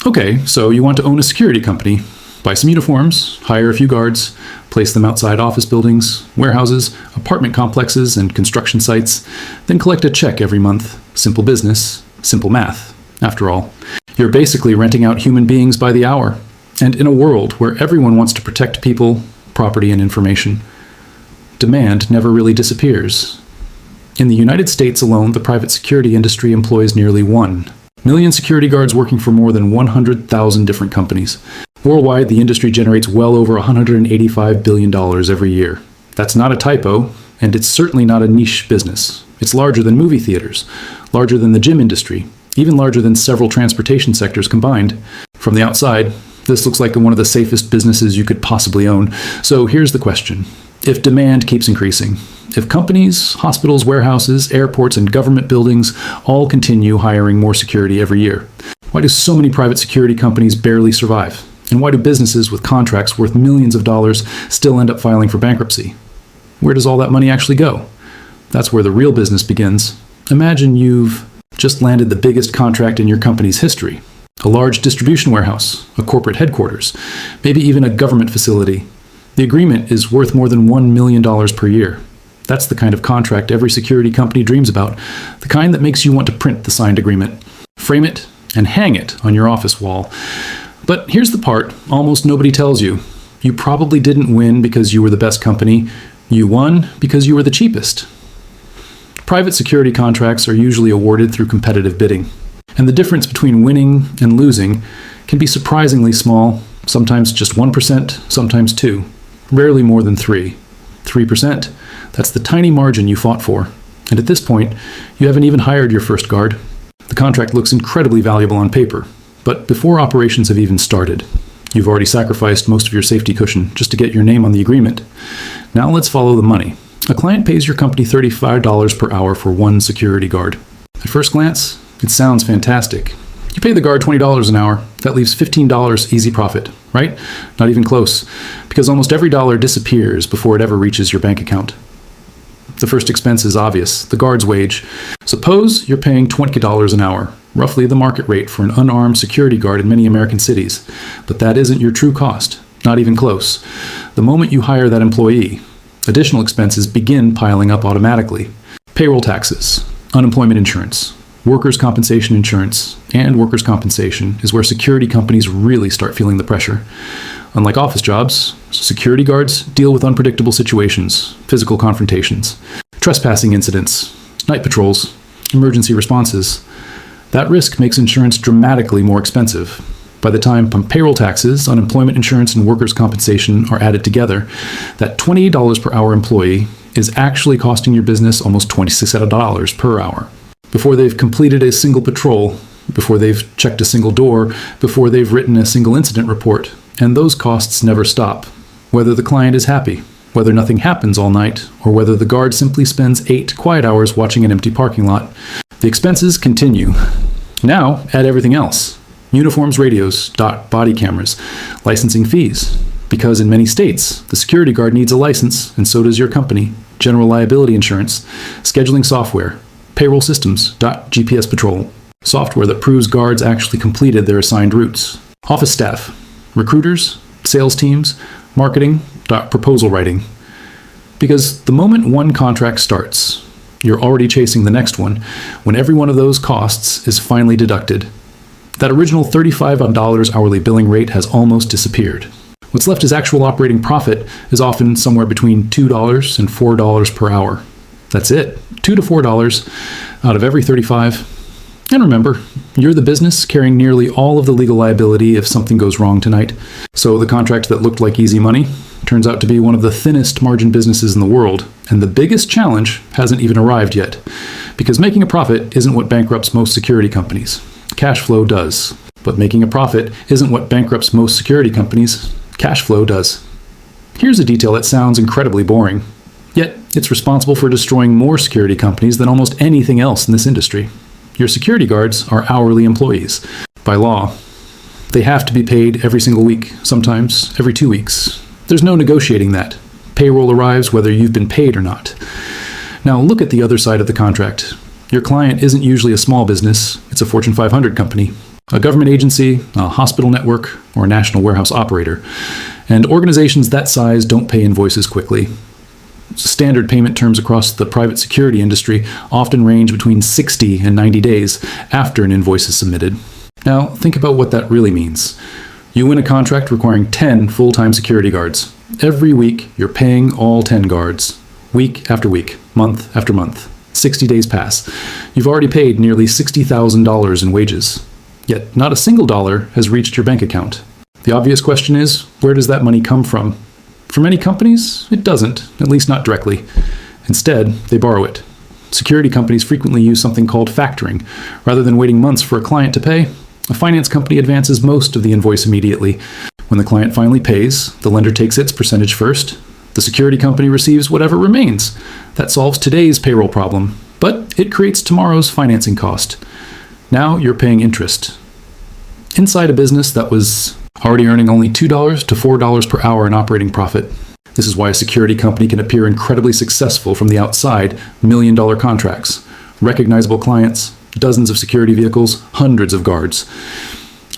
Okay, so you want to own a security company. Buy some uniforms, hire a few guards, place them outside office buildings, warehouses, apartment complexes, and construction sites, then collect a check every month. Simple business, simple math. After all, you're basically renting out human beings by the hour. And in a world where everyone wants to protect people, property, and information, demand never really disappears. In the United States alone, the private security industry employs nearly 1 million security guards working for more than 100,000 different companies. Worldwide, the industry generates well over $185 billion every year. That's not a typo, and it's certainly not a niche business. It's larger than movie theaters, larger than the gym industry, even larger than several transportation sectors combined. From the outside, this looks like one of the safest businesses you could possibly own. So here's the question. If demand keeps increasing, if companies, hospitals, warehouses, airports, and government buildings all continue hiring more security every year, why do so many private security companies barely survive? And why do businesses with contracts worth millions of dollars still end up filing for bankruptcy? Where does all that money actually go? That's where the real business begins. Imagine you've just landed the biggest contract in your company's history. A large distribution warehouse, a corporate headquarters, maybe even a government facility. The agreement is worth more than $1 million per year. That's the kind of contract every security company dreams about, the kind that makes you want to print the signed agreement, frame it, and hang it on your office wall. But here's the part almost nobody tells you. You probably didn't win because you were the best company. You won because you were the cheapest. Private security contracts are usually awarded through competitive bidding. And the difference between winning and losing can be surprisingly small, sometimes just 1%, sometimes 2%, rarely more than 3%. 3%, that's the tiny margin you fought for. And at this point, you haven't even hired your first guard. The contract looks incredibly valuable on paper, but before operations have even started, you've already sacrificed most of your safety cushion just to get your name on the agreement. Now let's follow the money. A client pays your company $35 per hour for 1 security guard. At first glance, it sounds fantastic. You pay the guard $20 an hour. That leaves $15 easy profit, right? Not even close, because almost every dollar disappears before it ever reaches your bank account. The first expense is obvious, the guard's wage. Suppose you're paying $20 an hour, roughly the market rate for an unarmed security guard in many American cities. But that isn't your true cost, not even close. The moment you hire that employee, additional expenses begin piling up automatically. Payroll taxes, unemployment insurance, workers' compensation insurance, and workers' compensation is where security companies really start feeling the pressure. Unlike office jobs, security guards deal with unpredictable situations, physical confrontations, trespassing incidents, night patrols, emergency responses. That risk makes insurance dramatically more expensive. By the time payroll taxes, unemployment insurance, and workers' compensation are added together, that $28 per hour employee is actually costing your business almost $26 per hour. Before they've completed a single patrol, before they've checked a single door, before they've written a single incident report. And those costs never stop. Whether the client is happy, whether nothing happens all night, or whether the guard simply spends 8 quiet hours watching an empty parking lot, the expenses continue. Now, add everything else. Uniforms, radios, body cameras, licensing fees. Because in many states, the security guard needs a license, and so does your company. General liability insurance, scheduling software, payroll systems, GPS patrol, software that proves guards actually completed their assigned routes, office staff, recruiters, sales teams, marketing, proposal writing. Because the moment one contract starts, you're already chasing the next one when every one of those costs is finally deducted. That original $35 hourly billing rate has almost disappeared. What's left as actual operating profit is often somewhere between $2 and $4 per hour. That's it, $2 to $4 out of every 35. And remember, you're the business carrying nearly all of the legal liability if something goes wrong tonight. So the contract that looked like easy money turns out to be one of the thinnest margin businesses in the world. And the biggest challenge hasn't even arrived yet. Because making a profit isn't what bankrupts most security companies. Cash flow does. But making a profit isn't what bankrupts most security companies. Cash flow does. Here's a detail that sounds incredibly boring. Yet, it's responsible for destroying more security companies than almost anything else in this industry. Your security guards are hourly employees. By law, they have to be paid every single week, sometimes every 2 weeks. There's no negotiating that. Payroll arrives whether you've been paid or not. Now look at the other side of the contract. Your client isn't usually a small business, it's a Fortune 500 company. a government agency, a hospital network, or a national warehouse operator. And organizations that size don't pay invoices quickly. Standard payment terms across the private security industry often range between 60 and 90 days after an invoice is submitted. Now, think about what that really means. You win a contract requiring 10 full-time security guards. Every week, you're paying all 10 guards. Week after week, month after month. 60 days pass. You've already paid nearly $60,000 in wages. Yet, not a single dollar has reached your bank account. The obvious question is, where does that money come from? For many companies, it doesn't, at least not directly. Instead, they borrow it. Security companies frequently use something called factoring. Rather than waiting months for a client to pay, a finance company advances most of the invoice immediately. When the client finally pays, the lender takes its percentage first. The security company receives whatever remains. That solves today's payroll problem, but it creates tomorrow's financing cost. Now you're paying interest. Inside a business that was already earning only $2 to $4 per hour in operating profit. This is why a security company can appear incredibly successful from the outside, million-dollar contracts, recognizable clients, dozens of security vehicles, hundreds of guards.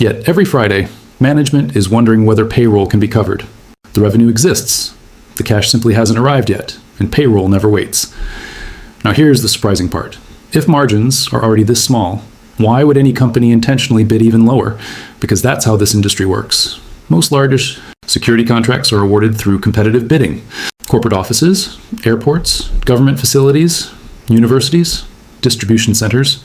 Yet every Friday, management is wondering whether payroll can be covered. The revenue exists. The cash simply hasn't arrived yet, and payroll never waits. Now here's the surprising part. If margins are already this small, why would any company intentionally bid even lower? Because that's how this industry works. Most large security contracts are awarded through competitive bidding. Corporate offices, airports, government facilities, universities, distribution centers.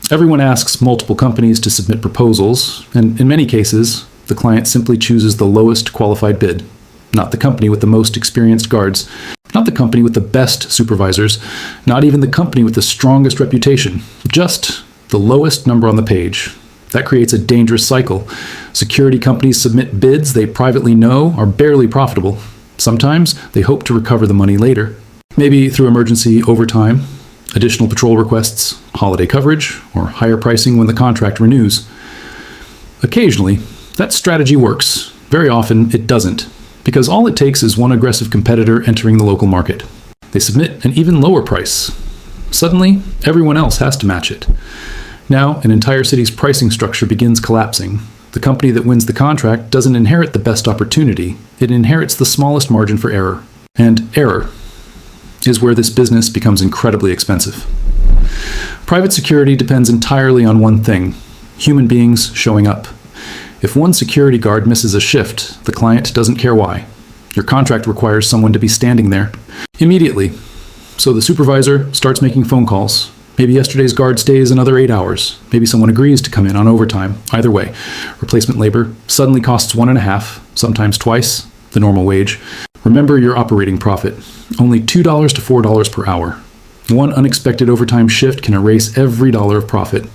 Everyone asks multiple companies to submit proposals, and in many cases, the client simply chooses the lowest qualified bid. Not the company with the most experienced guards, not the company with the best supervisors, not even the company with the strongest reputation, just the lowest number on the page. That creates a dangerous cycle. Security companies submit bids they privately know are barely profitable. Sometimes they hope to recover the money later, maybe through emergency overtime, additional patrol requests, holiday coverage, or higher pricing when the contract renews. Occasionally, that strategy works. Very often, it doesn't, because all it takes is one aggressive competitor entering the local market. They submit an even lower price. Suddenly, everyone else has to match it. Now, an entire city's pricing structure begins collapsing. The company that wins the contract doesn't inherit the best opportunity. It inherits the smallest margin for error. And error is where this business becomes incredibly expensive. Private security depends entirely on one thing: human beings showing up. If one security guard misses a shift, the client doesn't care why. Your contract requires someone to be standing there immediately. So the supervisor starts making phone calls. Maybe yesterday's guard stays another 8 hours. Maybe someone agrees to come in on overtime. Either way, replacement labor suddenly costs 1.5, sometimes twice, the normal wage. Remember your operating profit, only $2 to $4 per hour. One unexpected overtime shift can erase every dollar of profit.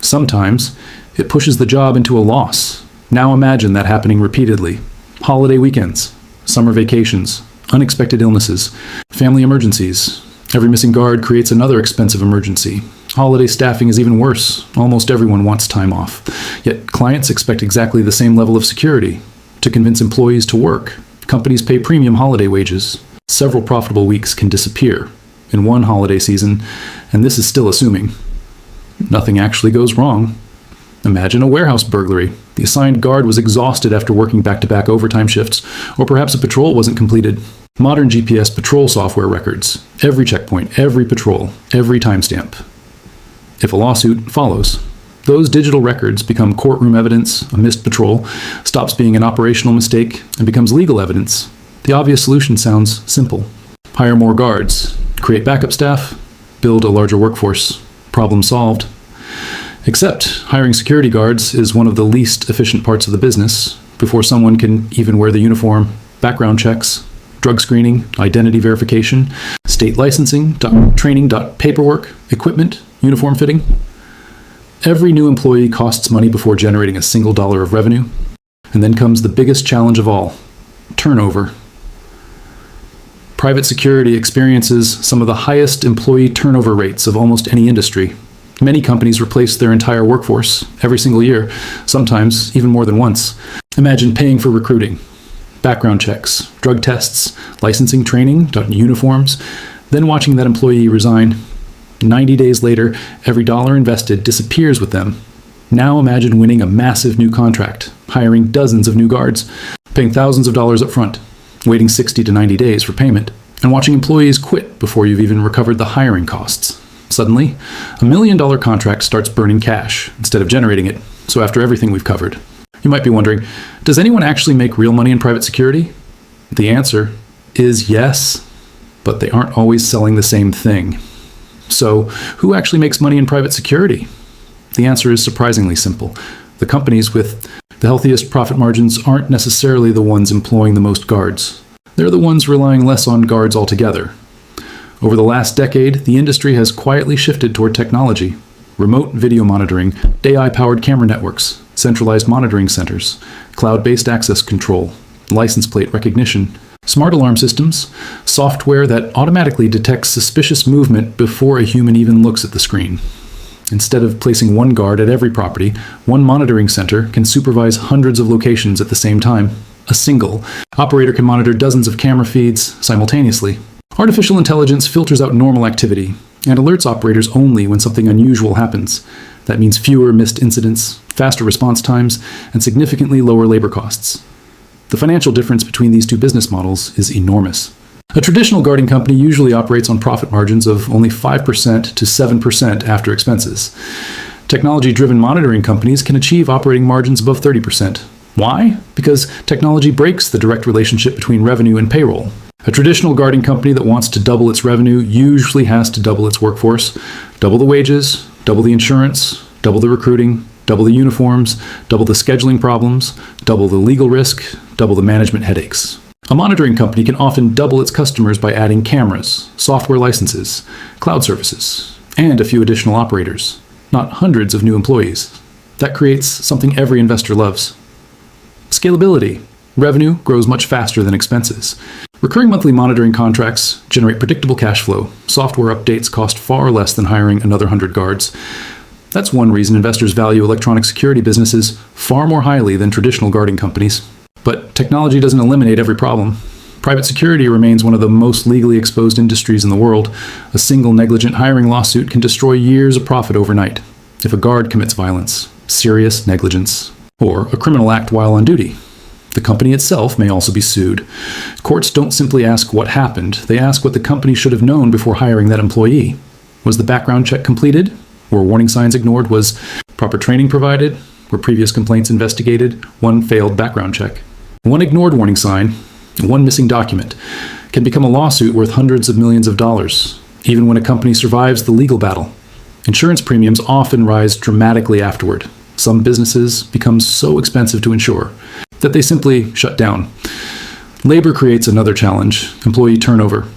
Sometimes it pushes the job into a loss. Now imagine that happening repeatedly. Holiday weekends, summer vacations, unexpected illnesses, family emergencies. Every missing guard creates another expensive emergency. Holiday staffing is even worse. Almost everyone wants time off. Yet clients expect exactly the same level of security. To convince employees to work, companies pay premium holiday wages. Several profitable weeks can disappear in one holiday season, and this is still assuming nothing actually goes wrong. Imagine a warehouse burglary. The assigned guard was exhausted after working back-to-back overtime shifts, or perhaps a patrol wasn't completed. Modern GPS patrol software records every checkpoint, every patrol, every timestamp. If a lawsuit follows, those digital records become courtroom evidence. A missed patrol stops being an operational mistake and becomes legal evidence. The obvious solution sounds simple. Hire more guards, create backup staff, build a larger workforce. Problem solved. Except hiring security guards is one of the least efficient parts of the business. Before someone can even wear the uniform, background checks, drug screening, identity verification, state licensing, training, paperwork, equipment, uniform fitting. Every new employee costs money before generating a single dollar of revenue. And then comes the biggest challenge of all: turnover. Private security experiences some of the highest employee turnover rates of almost any industry. Many companies replace their entire workforce every single year, sometimes even more than once. Imagine paying for recruiting, background checks, drug tests, licensing, training, uniforms, then watching that employee resign. 90 days later, every dollar invested disappears with them. Now imagine winning a massive new contract, hiring dozens of new guards, paying thousands of dollars up front, waiting 60 to 90 days for payment, and watching employees quit before you've even recovered the hiring costs. Suddenly, $1 million contract starts burning cash instead of generating it, so after everything we've covered. You might be wondering, does anyone actually make real money in private security? The answer is yes, but they aren't always selling the same thing. So, who actually makes money in private security? The answer is surprisingly simple. The companies with the healthiest profit margins aren't necessarily the ones employing the most guards. They're the ones relying less on guards altogether. Over the last decade, the industry has quietly shifted toward technology. Remote video monitoring, AI-powered camera networks, centralized monitoring centers, cloud-based access control, license plate recognition, smart alarm systems, software that automatically detects suspicious movement before a human even looks at the screen. Instead of placing one guard at every property, one monitoring center can supervise hundreds of locations at the same time. A single operator can monitor dozens of camera feeds simultaneously. Artificial intelligence filters out normal activity and alerts operators only when something unusual happens. That means fewer missed incidents, faster response times, and significantly lower labor costs. The financial difference between these two business models is enormous. A traditional guarding company usually operates on profit margins of only 5% to 7% after expenses. Technology-driven monitoring companies can achieve operating margins above 30%. Why? Because technology breaks the direct relationship between revenue and payroll. A traditional guarding company that wants to double its revenue usually has to double its workforce, double the wages, double the insurance, double the recruiting, double the uniforms, double the scheduling problems, double the legal risk, double the management headaches. A monitoring company can often double its customers by adding cameras, software licenses, cloud services, and a few additional operators, not hundreds of new employees. That creates something every investor loves. Scalability. Revenue grows much faster than expenses. Recurring monthly monitoring contracts generate predictable cash flow. Software updates cost far less than hiring another 100 guards. That's one reason investors value electronic security businesses far more highly than traditional guarding companies. But technology doesn't eliminate every problem. Private security remains one of the most legally exposed industries in the world. A single negligent hiring lawsuit can destroy years of profit overnight. If a guard commits violence, serious negligence, or a criminal act while on duty, the company itself may also be sued. Courts don't simply ask what happened, they ask what the company should have known before hiring that employee. Was the background check completed? Were warning signs ignored? Was proper training provided? Were previous complaints investigated? One failed background check. One ignored warning sign, one missing document, can become a lawsuit worth hundreds of millions of dollars, even when a company survives the legal battle. Insurance premiums often rise dramatically afterward. Some businesses become so expensive to insure that they simply shut down. Labor creates another challenge: employee turnover.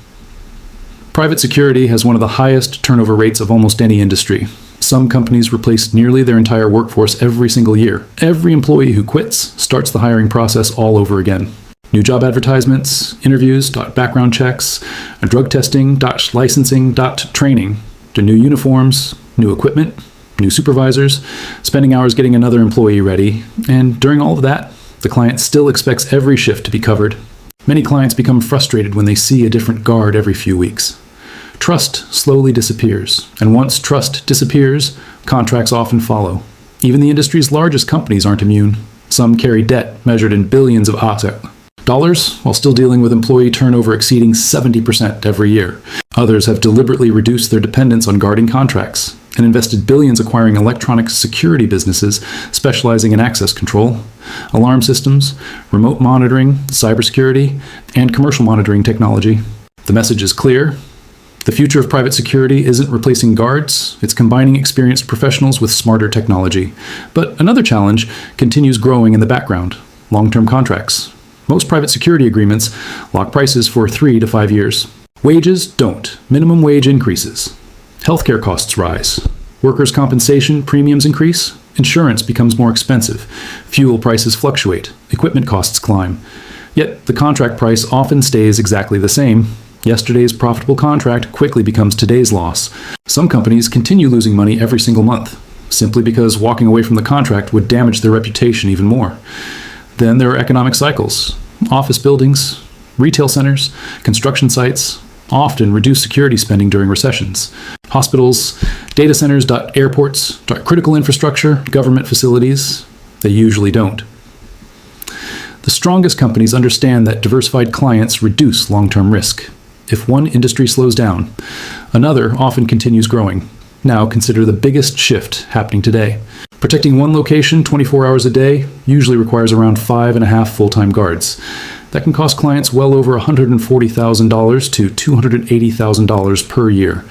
Private security has one of the highest turnover rates of almost any industry. Some companies replace nearly their entire workforce every single year. Every employee who quits starts the hiring process all over again. New job advertisements, interviews, background checks, drug testing, licensing, training, to new uniforms, new equipment, new supervisors, spending hours getting another employee ready, and during all of that, the client still expects every shift to be covered. Many clients become frustrated when they see a different guard every few weeks. Trust slowly disappears, and once trust disappears, contracts often follow. Even the industry's largest companies aren't immune. Some carry debt measured in billions of dollars while still dealing with employee turnover exceeding 70% every year. Others have deliberately reduced their dependence on guarding contracts and invested billions acquiring electronic security businesses specializing in access control, alarm systems, remote monitoring, cybersecurity, and commercial monitoring technology. The message is clear. The future of private security isn't replacing guards, it's combining experienced professionals with smarter technology. But another challenge continues growing in the background: long-term contracts. Most private security agreements lock prices for 3 to 5 years. Wages don't. Minimum wage increases. Healthcare costs rise. Workers' compensation premiums increase. Insurance becomes more expensive. Fuel prices fluctuate. Equipment costs climb. Yet the contract price often stays exactly the same. Yesterday's profitable contract quickly becomes today's loss. Some companies continue losing money every single month, simply because walking away from the contract would damage their reputation even more. Then there are economic cycles. Office buildings, retail centers, construction sites, often reduce security spending during recessions. Hospitals, data centers, airports, critical infrastructure, government facilities, they usually don't. The strongest companies understand that diversified clients reduce long-term risk. If one industry slows down, another often continues growing. Now consider the biggest shift happening today. Protecting one location 24 hours a day usually requires around 5.5 full-time guards. That can cost clients well over $140,000 to $280,000 per year.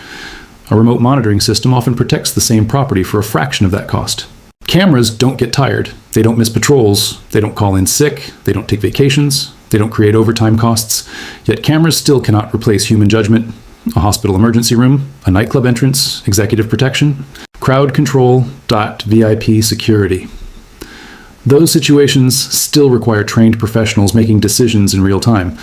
A remote monitoring system often protects the same property for a fraction of that cost. Cameras don't get tired. They don't miss patrols. They don't call in sick. They don't take vacations. They don't create overtime costs. Yet cameras still cannot replace human judgment, a hospital emergency room, a nightclub entrance, executive protection, crowd control, VIP security. Those situations still require trained professionals making decisions in real time.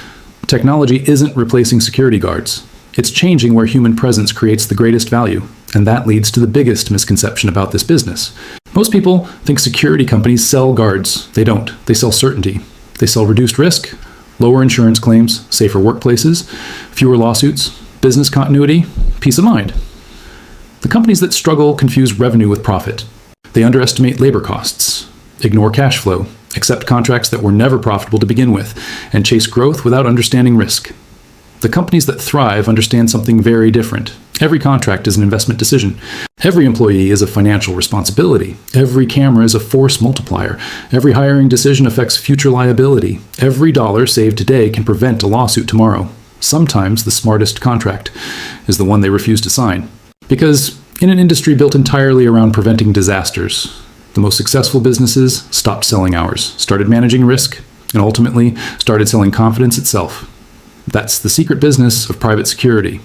Technology isn't replacing security guards. It's changing where human presence creates the greatest value, and that leads to the biggest misconception about this business. Most people think security companies sell guards. They don't. They sell certainty. They sell reduced risk, lower insurance claims, safer workplaces, fewer lawsuits, business continuity, peace of mind. The companies that struggle confuse revenue with profit. They underestimate labor costs, ignore cash flow, accept contracts that were never profitable to begin with, and chase growth without understanding risk. The companies that thrive understand something very different. Every contract is an investment decision. Every employee is a financial responsibility. Every camera is a force multiplier. Every hiring decision affects future liability. Every dollar saved today can prevent a lawsuit tomorrow. Sometimes the smartest contract is the one they refuse to sign. Because in an industry built entirely around preventing disasters, the most successful businesses stopped selling hours, started managing risk, and ultimately started selling confidence itself. That's the secret business of private security.